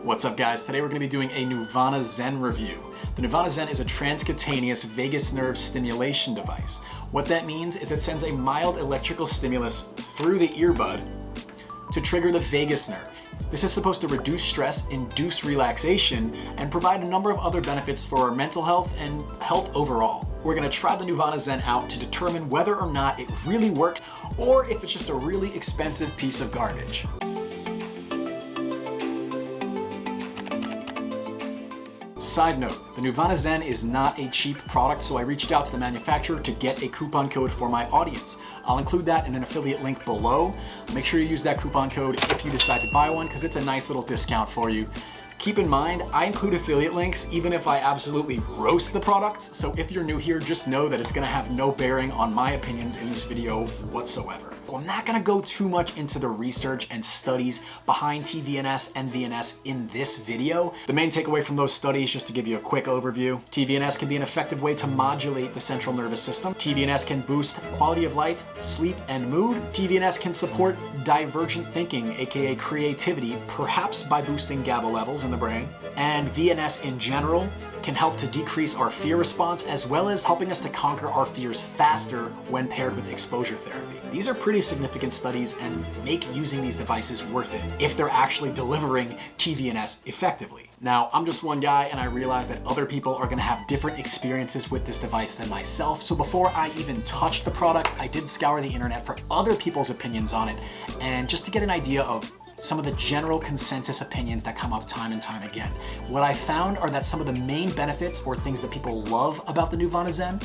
What's up guys? Today we're going to be doing a Neuvana Zen review. The Neuvana Zen is a transcutaneous vagus nerve stimulation device. What that means is it sends a mild electrical stimulus through the earbud to trigger the vagus nerve. This is supposed to reduce stress, induce relaxation, and provide a number of other benefits for our mental health and health overall. We're going to try the Neuvana Zen out to determine whether or not it really works or if it's just a really expensive piece of garbage. Side note, the Nirvana Zen is not a cheap product, so I reached out to the manufacturer to get a coupon code for my audience. I'll include that in an affiliate link below. Make sure you use that coupon code if you decide to buy one, because it's a nice little discount for you. Keep in mind, I include affiliate links even if I absolutely roast the products, so if you're new here, just know that it's going to have no bearing on my opinions in this video whatsoever. So I'm not going to go too much into the research and studies behind tVNS and VNS in this video. The main takeaway from those studies, just to give you a quick overview, tVNS can be an effective way to modulate the central nervous system. tVNS can boost quality of life, sleep, and mood. tVNS can support divergent thinking, aka creativity, perhaps by boosting GABA levels in the brain. And VNS in general can help to decrease our fear response, as well as helping us to conquer our fears faster when paired with exposure therapy. These are pretty significant studies and make using these devices worth it if they're actually delivering tVNS effectively. Now, I'm just one guy and I realize that other people are gonna have different experiences with this device than myself. So before I even touched the product, I did scour the internet for other people's opinions on it, and just to get an idea of some of the general consensus opinions that come up time and time again. What I found are that some of the main benefits or things that people love about the Neuvana Zen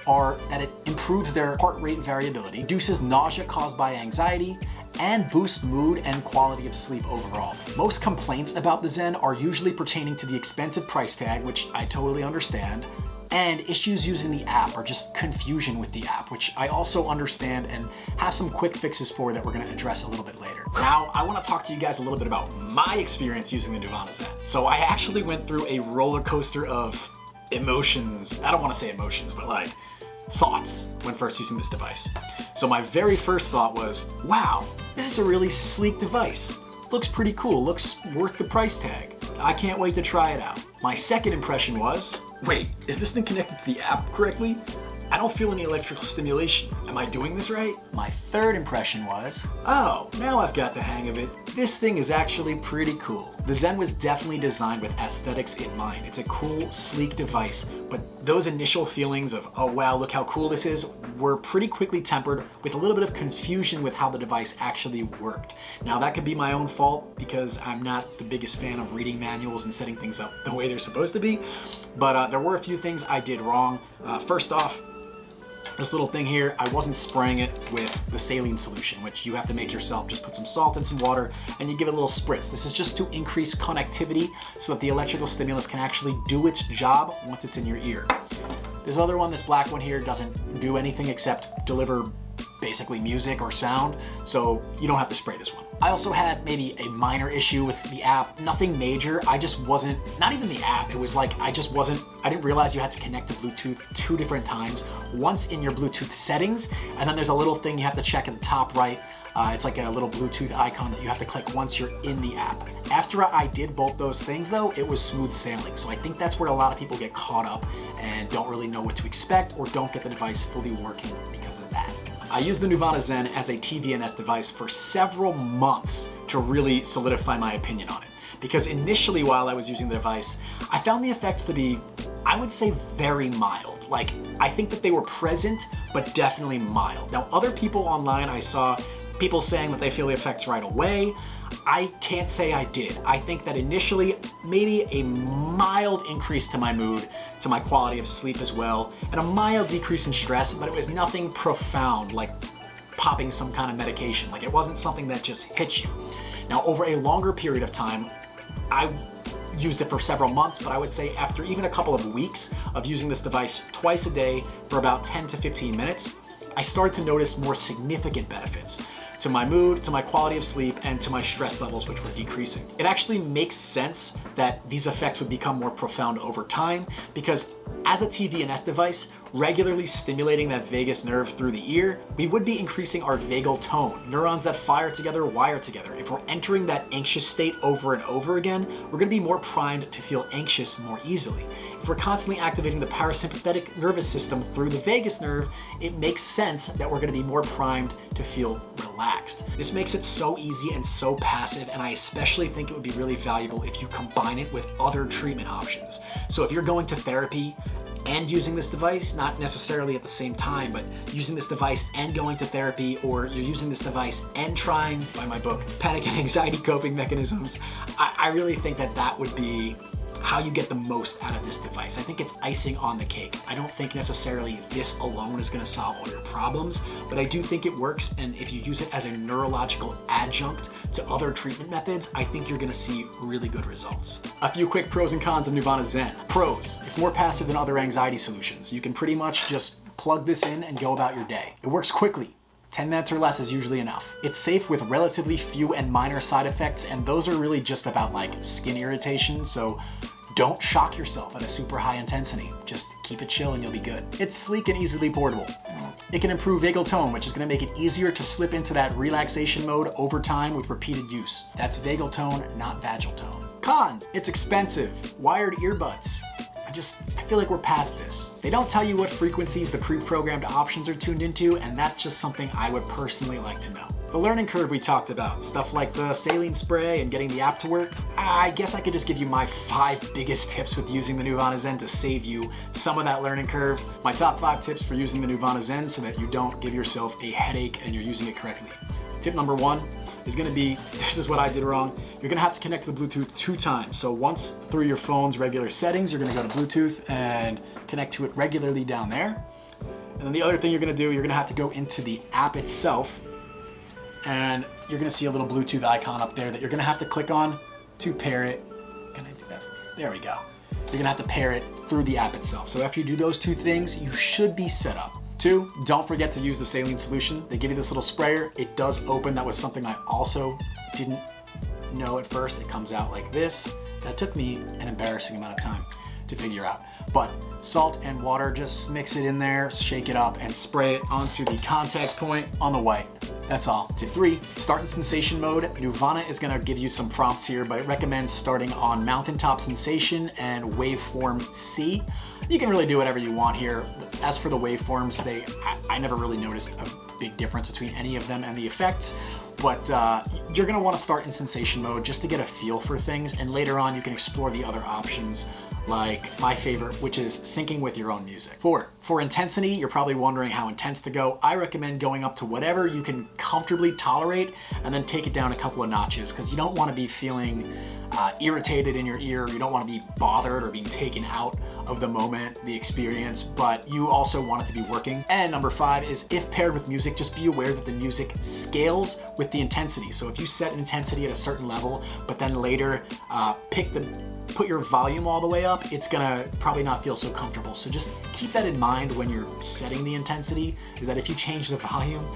are that it improves their heart rate variability, reduces nausea caused by anxiety, and boosts mood and quality of sleep overall. Most complaints about the Zen are usually pertaining to the expensive price tag, which I totally understand, and issues using the app or just confusion with the app, which I also understand and have some quick fixes for that we're gonna address a little bit later. Now, I wanna talk to you guys a little bit about my experience using the Neuvana Zen. So I actually went through a roller coaster of emotions. I don't wanna say emotions, but like thoughts when first using this device. So my very first thought was, wow, this is a really sleek device. Looks pretty cool, looks worth the price tag. I can't wait to try it out. My second impression was, wait, is this thing connected to the app correctly? I don't feel any electrical stimulation. Am I doing this right? My third impression was, oh, now I've got the hang of it. This thing is actually pretty cool. The Zen was definitely designed with aesthetics in mind. It's a cool, sleek device, but those initial feelings of, oh wow, look how cool this is, were pretty quickly tempered with a little bit of confusion with how the device actually worked. Now that could be my own fault because I'm not the biggest fan of reading manuals and setting things up the way they're supposed to be, but there were a few things I did wrong. First off, this little thing here, I wasn't spraying it with the saline solution, which you have to make yourself. Just put some salt and some water and you give it a little spritz. This is just to increase connectivity so that the electrical stimulus can actually do its job once it's in your ear. This other one, this black one here, doesn't do anything except deliver basically music or sound, so you don't have to spray this one. I also had maybe a minor issue with the app, nothing major. I just wasn't, not even the app, it was like I didn't realize you had to connect to Bluetooth 2 different times. Once in your Bluetooth settings, and then there's a little thing you have to check at the top right. It's like a little Bluetooth icon that you have to click once you're in the app. After I did both those things though, it was smooth sailing. So I think that's where a lot of people get caught up and don't really know what to expect or don't get the device fully working because of that. I used the Neuvana Zen as a tVNS device for several months to really solidify my opinion on it. Because initially while I was using the device, I found the effects to be, I would say, very mild. Like, I think that they were present, but definitely mild. Now, other people online, I saw people saying that they feel the effects right away. I can't say I did. I think that initially, maybe a mild increase to my mood, to my quality of sleep as well, and a mild decrease in stress, but it was nothing profound like popping some kind of medication. Like, it wasn't something that just hit you. Now, over a longer period of time, I used it for several months, but I would say after even a couple of weeks of using this device twice a day for about 10 to 15 minutes, I started to notice more significant benefits to my mood, to my quality of sleep, and to my stress levels, which were decreasing. It actually makes sense that these effects would become more profound over time because As a tVNS device, regularly stimulating that vagus nerve through the ear, we would be increasing our vagal tone. Neurons that fire together wire together. If we're entering that anxious state over and over again, we're going to be more primed to feel anxious more easily. If we're constantly activating the parasympathetic nervous system through the vagus nerve, it makes sense that we're going to be more primed to feel relaxed. This makes it so easy and so passive, and I especially think it would be really valuable if you combine it with other treatment options. So if you're going to therapy and using this device, not necessarily at the same time, but using this device and going to therapy, or you're using this device and trying, by my book, Panic and Anxiety Coping Mechanisms, I really think that that would be how you get the most out of this device. I think it's icing on the cake. I don't think necessarily this alone is going to solve all your problems, but I do think it works, and if you use it as a neurological adjunct to other treatment methods, I think you're going to see really good results. A few quick pros and cons of Neuvana Zen. Pros: it's more passive than other anxiety solutions. You can pretty much just plug this in and go about your day. It works quickly. 10 minutes or less is usually enough. It's safe with relatively few and minor side effects, and those are really just about like skin irritation, so don't shock yourself at a super high intensity. Just keep it chill and you'll be good. It's sleek and easily portable. It can improve vagal tone, which is going to make it easier to slip into that relaxation mode over time with repeated use. That's vagal tone, not vagal tone. Cons: it's expensive. Wired earbuds. I feel like we're past this. They don't tell you what frequencies the pre-programmed options are tuned into, and that's just something I would personally like to know. The learning curve we talked about, stuff like the saline spray and getting the app to work, I guess I could just give you my 5 biggest tips with using the Neuvana Zen to save you some of that learning curve. My top 5 tips for using the Neuvana Zen so that you don't give yourself a headache and you're using it correctly. Tip number 1 is going to be, this is what I did wrong, you're going to have to connect to the Bluetooth 2 times. So once through your phone's regular settings, you're going to go to Bluetooth and connect to it regularly down there. And then the other thing you're going to do, you're going to have to go into the app itself, and you're going to see a little Bluetooth icon up there that you're going to have to click on to pair it. Can I do that? There we go. You're going to have to pair it through the app itself. So after you do those 2 things, you should be set up. 2, don't forget to use the saline solution. They give you this little sprayer. It does open. That was something I also didn't know at first. It comes out like this. That took me an embarrassing amount of time to figure out. But salt and water, just mix it in there, shake it up, and spray it onto the contact point on the white. That's all. Tip 3, start in sensation mode. Neuvana is going to give you some prompts here, but it recommends starting on mountaintop sensation and waveform C. You can really do whatever you want here. As for the waveforms, I never really noticed a big difference between any of them and the effects, but you're going to want to start in sensation mode just to get a feel for things, and later on you can explore the other options, like my favorite, which is syncing with your own music. 4, for intensity, you're probably wondering how intense to go. I recommend going up to whatever you can comfortably tolerate and then take it down a couple of notches, because you don't want to be feeling irritated in your ear. You don't want to be bothered or being taken out of the moment, the experience, but you also want it to be working. And number 5 is, if paired with music, just be aware that the music scales with the intensity. So if you set an intensity at a certain level, but then later put your volume all the way up, it's gonna probably not feel so comfortable. So just keep that in mind when you're setting the intensity, is that if you change the volume,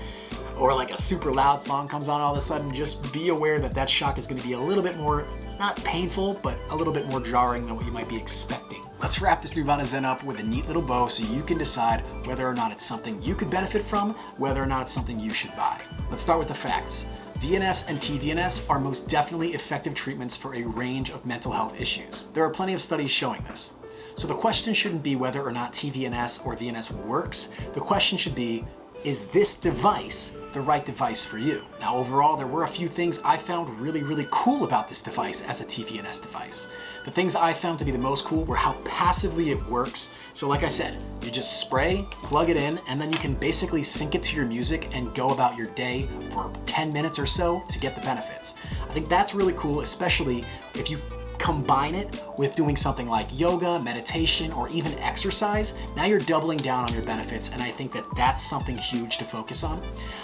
or like a super loud song comes on all of a sudden, just be aware that that shock is going to be a little bit more, not painful, but a little bit more jarring than what you might be expecting. Let's wrap this Neuvana Zen up with a neat little bow so you can decide whether or not it's something you could benefit from, whether or not it's something you should buy. Let's start with the facts. VNS and tVNS are most definitely effective treatments for a range of mental health issues. There are plenty of studies showing this. So the question shouldn't be whether or not tVNS or VNS works. The question should be, is this device the right device for you? Now, overall, there were a few things I found really cool about this device as a tVNS device. The things I found to be the most cool were how passively it works. So like I said, you just spray, plug it in, and then you can basically sync it to your music and go about your day for 10 minutes or so to get the benefits. I think that's really cool, especially if you combine it with doing something like yoga, meditation, or even exercise. Now you're doubling down on your benefits, and I think that that's something huge to focus on.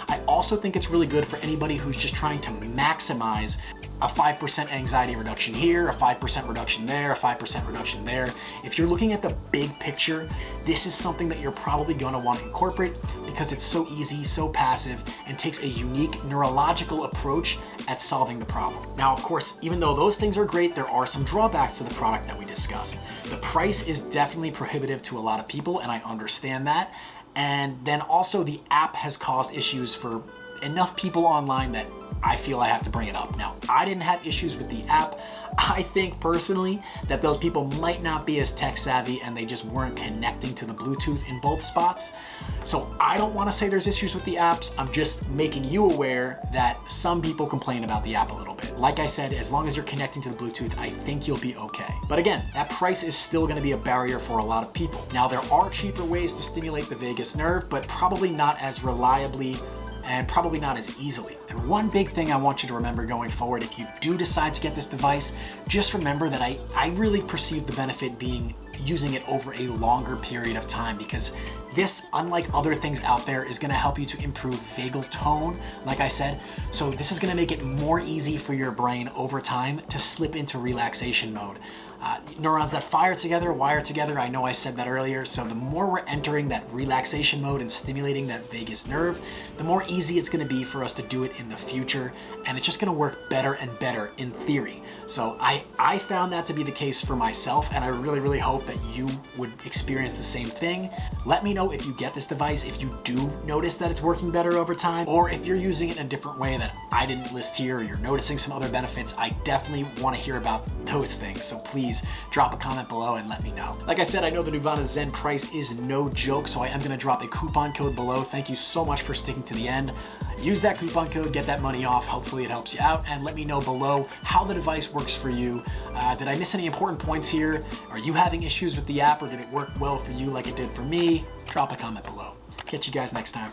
I also think it's really good for anybody who's just trying to maximize a 5% anxiety reduction here, a 5% reduction there, a 5% reduction there. If you're looking at the big picture, this is something that you're probably gonna want to incorporate because it's so easy, so passive, and takes a unique neurological approach at solving the problem. Now, of course, even though those things are great, there are some drawbacks to the product that we discussed. The price is definitely prohibitive to a lot of people, and I understand that. And then also the app has caused issues for enough people online that I feel I have to bring it up. Now, I didn't have issues with the app. I think personally that those people might not be as tech savvy and they just weren't connecting to the Bluetooth in both spots. So I don't want to say there's issues with the apps. I'm just making you aware that some people complain about the app a little bit. Like I said, as long as you're connecting to the Bluetooth, I think you'll be okay. But again, that price is still going to be a barrier for a lot of people. Now, there are cheaper ways to stimulate the vagus nerve, but probably not as reliably and probably not as easily. And one big thing I want you to remember going forward, if you do decide to get this device, just remember that I really perceive the benefit being using it over a longer period of time, because this, unlike other things out there, is gonna help you to improve vagal tone, like I said. So this is gonna make it more easy for your brain over time to slip into relaxation mode. Neurons that fire together, wire together. I know I said that earlier. So the more we're entering that relaxation mode and stimulating that vagus nerve, the more easy it's gonna be for us to do it in the future. And it's just gonna work better and better in theory. So I found that to be the case for myself, and I really, really hope that you would experience the same thing. Let me know if you get this device, if you do notice that it's working better over time, or if you're using it in a different way that I didn't list here, or you're noticing some other benefits. I definitely wanna hear about those things. So please drop a comment below and let me know. Like I said, I know the Neuvana Zen price is no joke, so I am gonna drop a coupon code below. Thank you so much for sticking to the end. Use that coupon code, get that money off. Hopefully it helps you out, and let me know below how the device works for you. Did I miss any important points here? Are you having issues with the app, or did it work well for you like it did for me? Drop a comment below. Catch you guys next time.